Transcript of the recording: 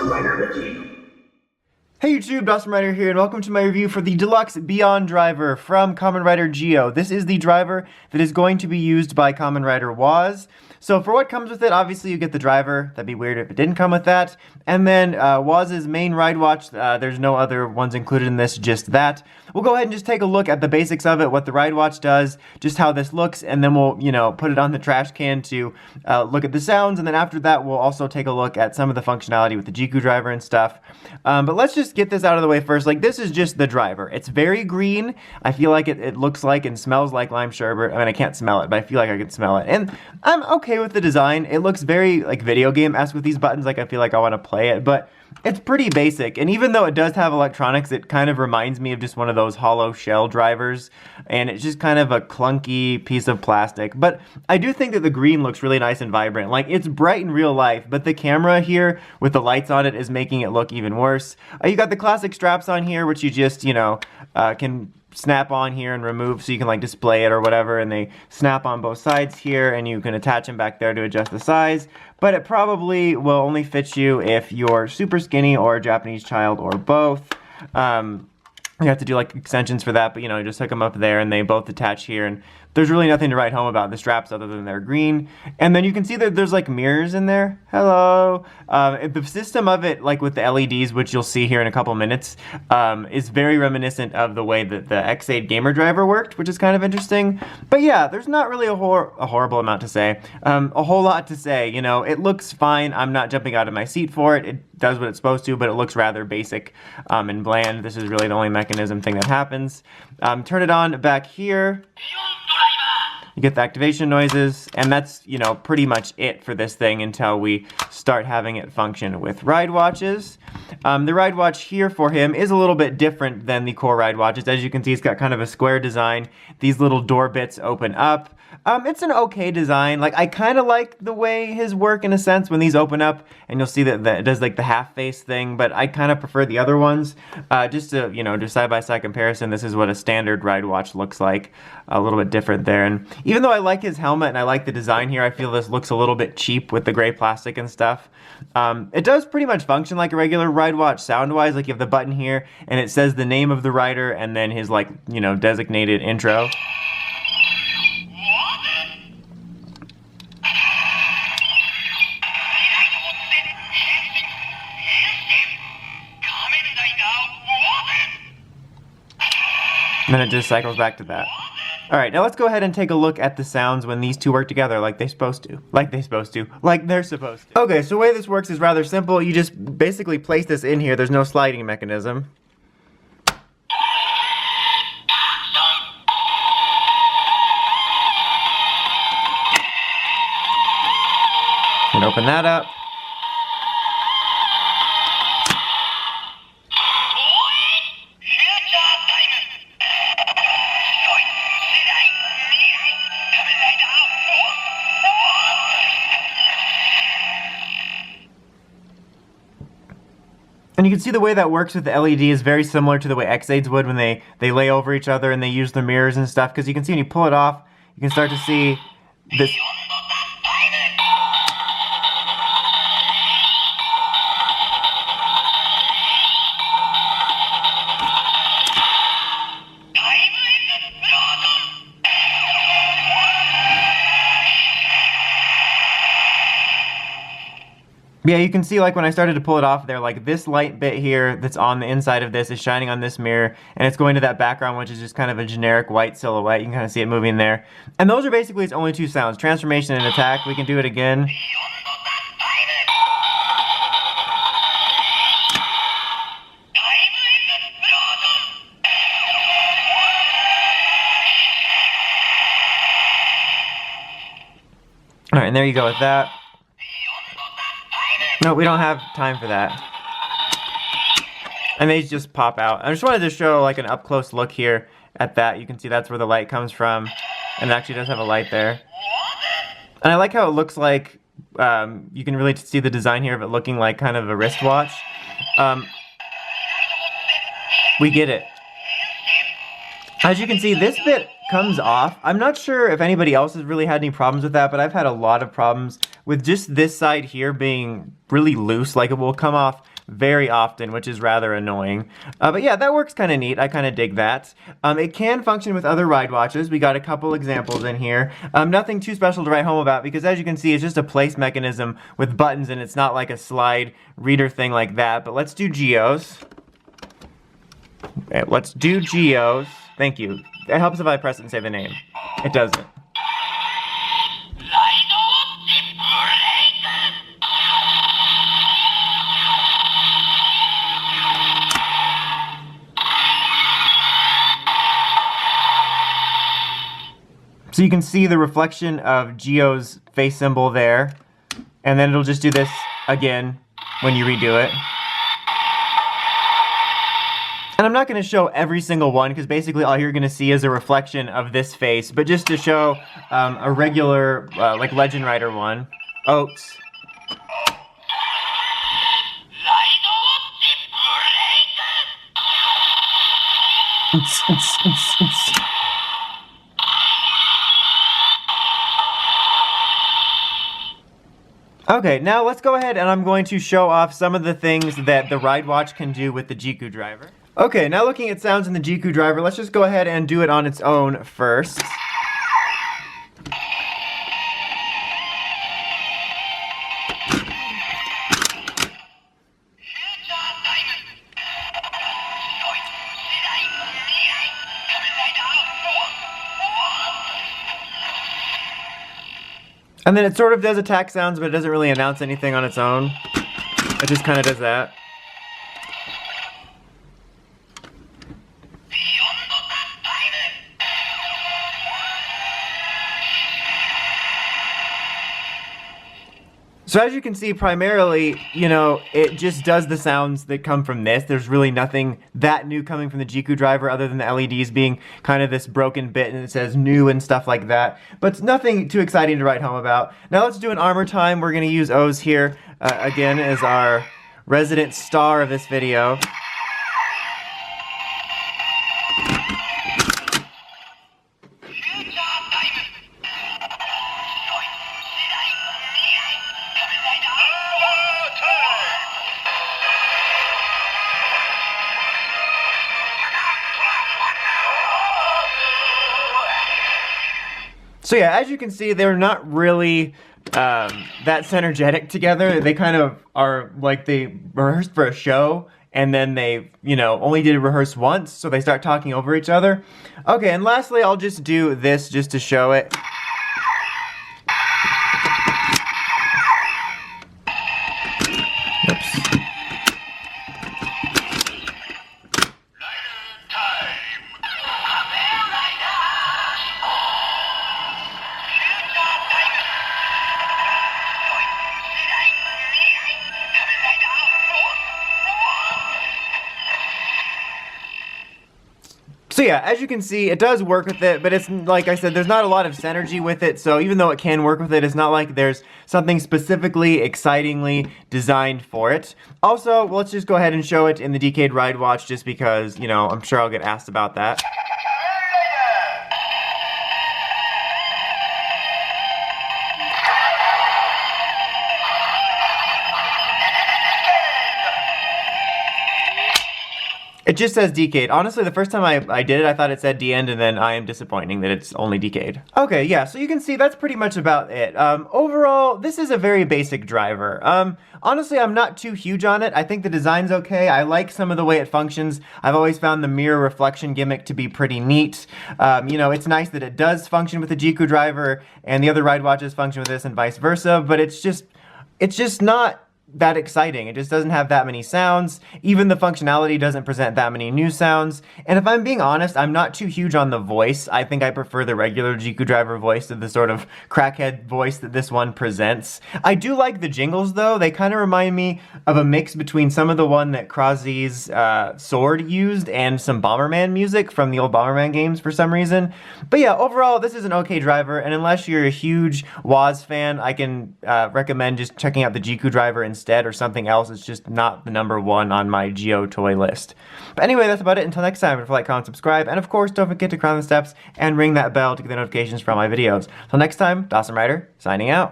Hey YouTube, DX Rider here, and welcome to my review for the DX BeyonDriver from Kamen Rider Zi-O. This is the driver that is going to be used by Kamen Rider Woz. So for what comes with it, obviously you get the driver. That'd be weird if it didn't come with that. And then Woz's main Miridewatch, there's no other ones included in this, just that. We'll go ahead and just take a look at the basics of it, what the Miridewatch does, just how this looks, and then we'll, put it on the trash can to look at the sounds, and then after that we'll also take a look at some of the functionality with the Ziku Driver and stuff. But let's just get this out of the way first. Like, this is just the driver. It's very green. I feel like it looks like and smells like lime sherbet. I mean, I can't smell it, but I feel like I can smell it. And I'm okay with the design. It looks very, like, video game-esque with these buttons. Like, I feel like I want to play it, but it's pretty basic. And even though it does have electronics, it kind of reminds me of just one of those hollow shell drivers. And it's just kind of a clunky piece of plastic. But I do think that the green looks really nice and vibrant. Like, it's bright in real life, but the camera here with the lights on it is making it look even worse. You got the classic straps on here, which you just, can snap on here and remove so you can like display it or whatever, and they snap on both sides here, and you can attach them back there to adjust the size, but it probably will only fit you if you're super skinny or a Japanese child or both. You have to do like extensions for that, but you just hook them up there and they both attach here, and there's really nothing to write home about the straps other than they're green. And then you can see that there's like mirrors in there. Hello. The system of it, like with the LEDs, which you'll see here in a couple minutes, is very reminiscent of the way that the X8 gamer driver worked, which is kind of interesting. But yeah, there's not really a horrible amount to say. A whole lot to say. It looks fine. I'm not jumping out of my seat for it. It does what it's supposed to, but it looks rather basic and bland. This is really the only mechanism thing that happens. Turn it on back here. You get the activation noises, and that's, pretty much it for this thing until we start having it function with Miridewatches. The Miridewatch here for him is a little bit different than the core Miridewatches. As you can see, it's got kind of a square design. These little door bits open up. It's an okay design. Like, I kind of like the way his work in a sense when these open up, and you'll see that it does like the half face thing, but I kind of prefer the other ones. Just to, do side-by-side comparison, this is what a standard Miridewatch looks like. A little bit different there. And even though I like his helmet and I like the design here, I feel this looks a little bit cheap with the gray plastic and stuff. It does pretty much function like a regular Miridewatch sound-wise. Like, you have the button here, and it says the name of the rider and then his, like, designated intro. And then it just cycles back to that. Alright, now let's go ahead and take a look at the sounds when these two work together like they're supposed to. Like they're supposed to. Okay, so the way this works is rather simple. You just basically place this in here. There's no sliding mechanism. And open that up. And you can see the way that works with the LED is very similar to the way X8s would when they lay over each other and they use the mirrors and stuff, because you can see when you pull it off, you can start to see this. Yeah, you can see like when I started to pull it off there, like this light bit here that's on the inside of this is shining on this mirror, and it's going to that background, which is just kind of a generic white silhouette. You can kind of see it moving there. And those are basically its only two sounds, transformation and attack. We can do it again. Alright, and there you go with that. No, we don't have time for that. And they just pop out. I just wanted to show like an up close look here at that. You can see that's where the light comes from. And it actually does have a light there. And I like how it looks like, you can really see the design here of it looking like kind of a wristwatch. We get it. As you can see, this bit comes off. I'm not sure if anybody else has really had any problems with that, but I've had a lot of problems with just this side here being really loose. Like, it will come off very often, which is rather annoying. But yeah, that works kind of neat. I kind of dig that. It can function with other ride watches. We got a couple examples in here. Nothing too special to write home about because as you can see, it's just a place mechanism with buttons and it's not like a slide reader thing like that. But let's do Geos. Okay, let's do Geos. Thank you. It helps if I press it and say the name. It doesn't. So you can see the reflection of Geo's face symbol there, and then it'll just do this again when you redo it. And I'm not going to show every single one because basically all you're going to see is a reflection of this face, but just to show a regular like Legend Rider one. Oats. Okay, now let's go ahead and I'm going to show off some of the things that the Miridewatch can do with the Ziku Driver. Okay, now looking at sounds in the Ziku Driver, let's just go ahead and do it on its own first. And then it sort of does attack sounds, but it doesn't really announce anything on its own. It just kind of does that. So as you can see, primarily, you know, it just does the sounds that come from this. There's really nothing that new coming from the Ziku Driver other than the LEDs being kind of this broken bit and it says new and stuff like that. But it's nothing too exciting to write home about. Now let's do an armor time. We're going to use Oz here again as our resident star of this video. So yeah, as you can see, they're not really that synergetic together. They kind of are like they rehearsed for a show and then they, you know, only did rehearse once, so they start talking over each other. Okay, and lastly, I'll just do this just to show it. Oops. So yeah, as you can see, it does work with it, but it's like I said, there's not a lot of synergy with it, so even though it can work with it, it's not like there's something specifically, excitingly designed for it. Also, let's just go ahead and show it in the DK Miridewatch just because, you know, I'm sure I'll get asked about that. It just says decade. Honestly, the first time I did it, I thought it said D-end, and then I am disappointing that it's only decade. Okay, yeah, so you can see that's pretty much about it. Overall, this is a very basic driver. Honestly, I'm not too huge on it. I think the design's okay. I like some of the way it functions. I've always found the mirror reflection gimmick to be pretty neat. You know, it's nice that it does function with the Ziku Driver, and the other Miridewatches function with this and vice versa, but it's just not that exciting. It just doesn't have that many sounds. Even the functionality doesn't present that many new sounds. And if I'm being honest, I'm not too huge on the voice. I think I prefer the regular Ziku Driver voice to the sort of crackhead voice that this one presents. I do like the jingles though. They kind of remind me of a mix between some of the one that Krazi's sword used and some Bomberman music from the old Bomberman games for some reason. But yeah, overall, this is an okay driver. And unless you're a huge Woz fan, I can recommend just checking out the Ziku Driver instead or something else. It's just not the #1 on my Geo toy list. But anyway, that's about it. Until next time, don't forget to like, comment, subscribe, and of course, don't forget to climb the steps and ring that bell to get the notifications from my videos. Till next time, Dawson Rider, signing out.